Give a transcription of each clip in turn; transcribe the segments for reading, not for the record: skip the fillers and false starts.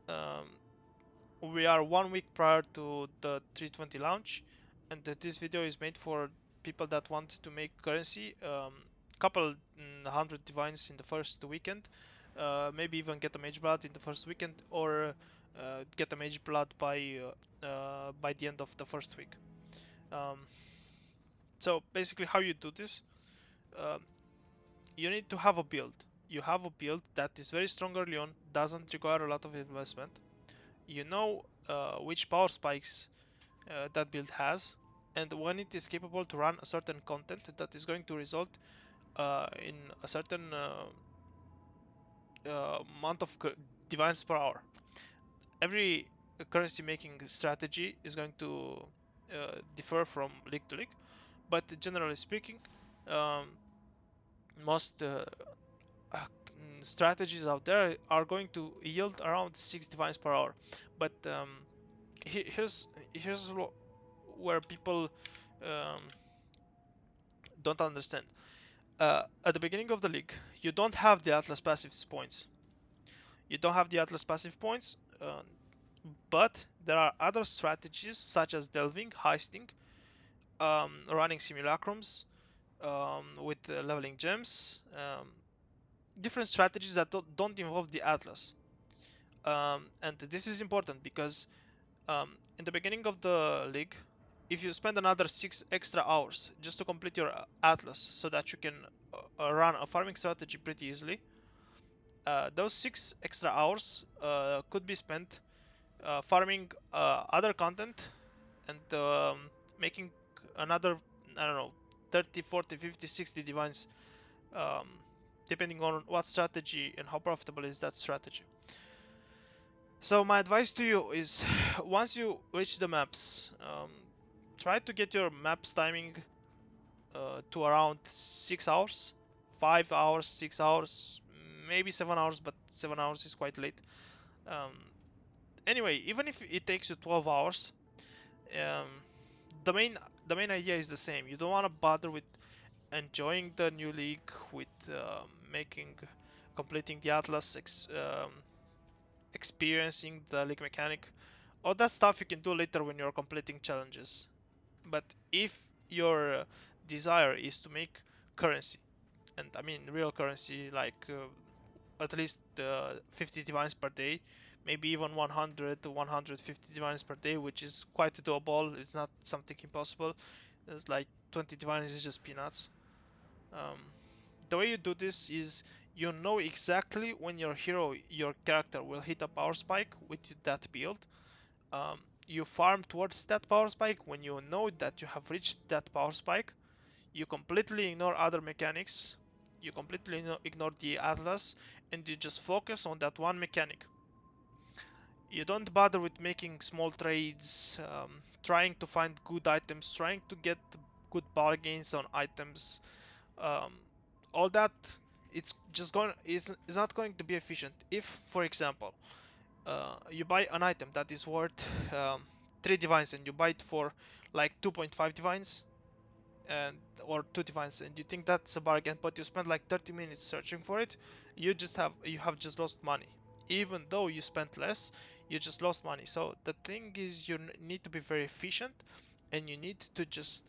Um, we are 1 week prior to the 320 launch, and this video is made for people that want to make currency. Couple hundred divines in the first weekend, maybe even get a mage blood in the first weekend, or get a mage blood by the end of the first week. Um, so basically, how you do this? Um, you need to have a build. You have a build that is very strong early on, doesn't require a lot of investment. You know which power spikes that build has, and when it is capable to run a certain content that is going to result in a certain amount of divines per hour. Every currency making strategy is going to differ from league to league, but generally speaking, um, most uh, strategies out there are going to yield around 6 divines per hour. But here's where people um, don't understand. At the beginning of the league, you don't have the Atlas passive points. You don't have the Atlas passive points, but there are other strategies such as delving, heisting, running simulacrums with leveling gems, different strategies that don't involve the Atlas. And this is important because in the beginning of the league, if you spend another 6 extra hours just to complete your Atlas so that you can run a farming strategy pretty easily, those 6 extra hours could be spent farming other content and making another, I don't know, 30, 40, 50, 60 divines, um, depending on what strategy and how profitable is that strategy. So my advice to you is, once you reach the maps, try to get your maps timing to around 6 hours, 5 hours, 6 hours, maybe 7 hours, but 7 hours is quite late. Um, anyway, even if it takes you 12 hours, um, the main the main idea is the same. You don't want to bother with enjoying the new league, with making completing the Atlas, experiencing the league mechanic. All that stuff you can do later when you're completing challenges. But if your desire is to make currency, and I mean real currency, like at least 50 divines per day, maybe even 100 to 150 divines per day, which is quite doable. It's not something impossible. It's like 20 divines is just peanuts. Um, the way you do this is, you know exactly when your hero, your character, will hit a power spike with that build. Um, you farm towards that power spike. When you know that you have reached that power spike, you completely ignore other mechanics. You completely ignore the Atlas, and you just focus on that one mechanic. You don't bother with making small trades, trying to find good items, trying to get good bargains on items. Um, all that, it's just going is not going to be efficient. If, for example, you buy an item that is worth 3 divines, and you buy it for like 2.5 divines, and or 2 divines, and you think that's a bargain, but you spend like 30 minutes searching for it, you have just lost money. Even though you spent less, you just lost money. So the thing is, you need to be very efficient, and you need to just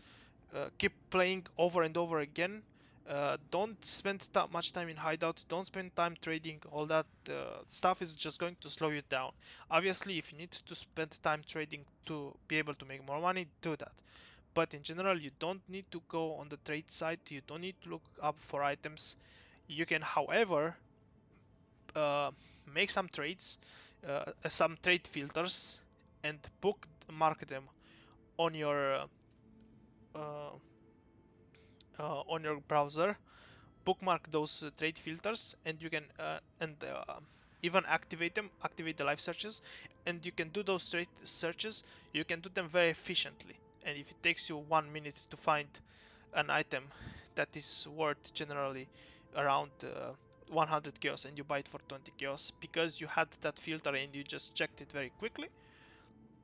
keep playing over and over again. Don't spend that much time in hideout. Don't spend time trading. All that stuff is just going to slow you down. Obviously, if you need to spend time trading to be able to make more money, do that. But in general, you don't need to go on the trade site. You don't need to look up for items. You can, however, uh, make some trade filters, and bookmark them on your uh, on your browser. Bookmark those trade filters, and you can even activate the live searches, and you can do those trade searches. You can do them very efficiently, and if it takes you 1 minute to find an item that is worth generally around 100 chaos, and you buy it for 20 chaos because you had that filter and you just checked it very quickly,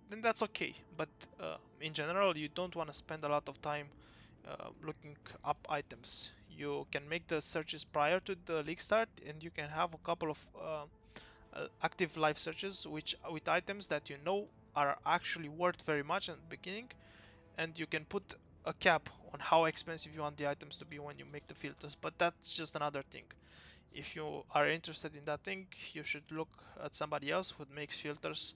then that's okay. But in general, you don't want to spend a lot of time looking up items. You can make the searches prior to the league start, and you can have a couple of active live searches which with items that you know are actually worth very much at the beginning, and you can put a cap on how expensive you want the items to be when you make the filters, but that's just another thing. If you are interested in that thing, you should look at somebody else who makes filters,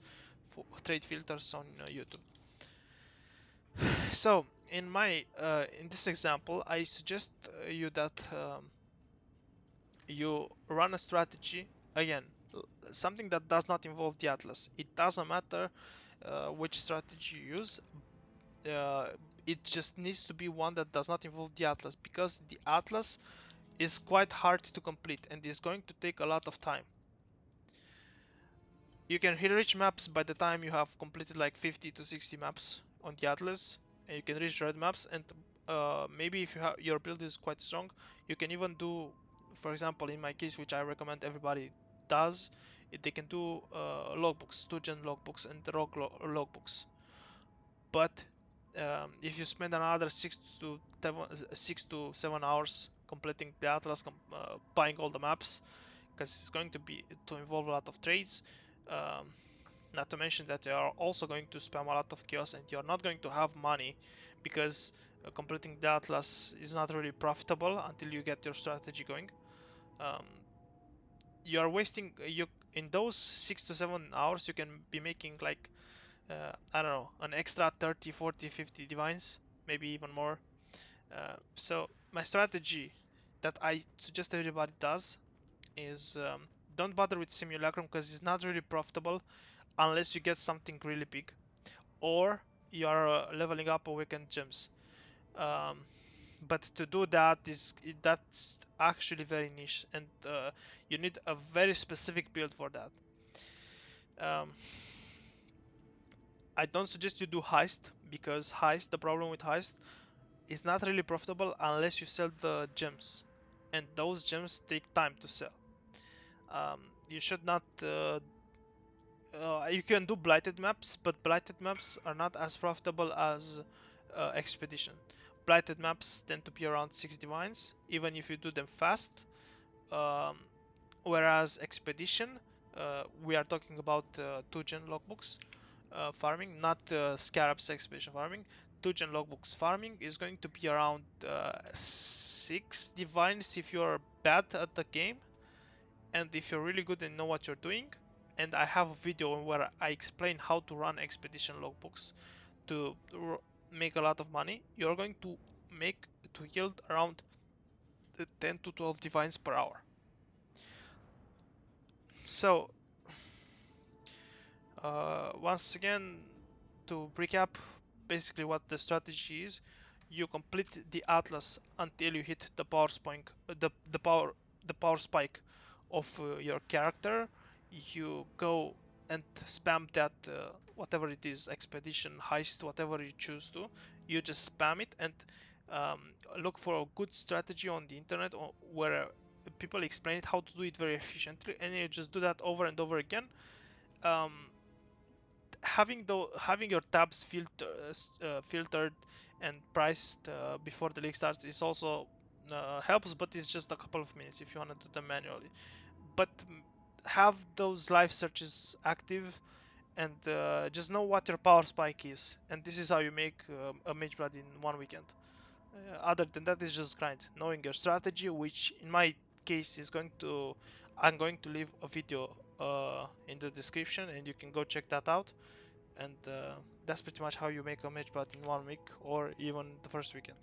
for trade filters on YouTube. So in this example, I suggest you that you run a strategy again, something that does not involve the atlas. It doesn't matter which strategy you use. Uh, it just needs to be one that does not involve the atlas, because the atlas is quite hard to complete and is going to take a lot of time. You can reach maps by the time you have completed like 50 to 60 maps on the atlas, and you can reach red maps, and maybe if your build is quite strong, you can even do, for example, in my case, which I recommend everybody does, they can do logbooks, tujen logbooks and rogue logbooks. But if you spend another 6 to 7 hours completing the atlas, buying all the maps, because it's going to involve a lot of trades, um, not to mention that you are also going to spam a lot of chaos, and you're not going to have money, because completing the atlas is not really profitable until you get your strategy going. Um, you are wasting you in those 6 to 7 hours. You can be making like I don't know, an extra 30, 40, 50 divines, maybe even more. So my strategy that I suggest everybody does is don't bother with Simulacrum, because it's not really profitable unless you get something really big, or you are leveling up awakened gems. Um, but to do that that's actually very niche, and you need a very specific build for that. Um, I don't suggest you do heist, because heist, the problem with heist, is not really profitable unless you sell the gems, and those gems take time to sell. You should not you can do blighted maps, but blighted maps are not as profitable as expedition. Blighted maps tend to be around 6 divines, even if you do them fast. Um, Whereas expedition, we are talking about tujen logbooks farming, not scarabs expedition farming. Tujen logbooks farming is going to be around 6 divines if you're bad at the game, and if you're really good and know what you're doing. And I have a video where I explain how to run expedition logbooks to make a lot of money. You're going to make to yield around 10 to 12 divines per hour. So once again, to recap, basically what the strategy is: you complete the atlas until you hit the power spike, the power spike of your character. You go and spam that whatever it is, expedition, heist, whatever you choose to. You just spam it, and um, look for a good strategy on the internet where people explain it how to do it very efficiently, and you just do that over and over again. Um, having your tabs filtered and priced before the league starts is also helps, but it's just a couple of minutes if you want to do them manually. But have those live searches active, and just know what your power spike is, and this is how you make a mage blood in 1 weekend. Other than that, it's just grind, knowing your strategy, which in my case is I'm going to leave a video in the description, and you can go check that out. And that's pretty much how you make a match blood in 1 week or even the first weekend.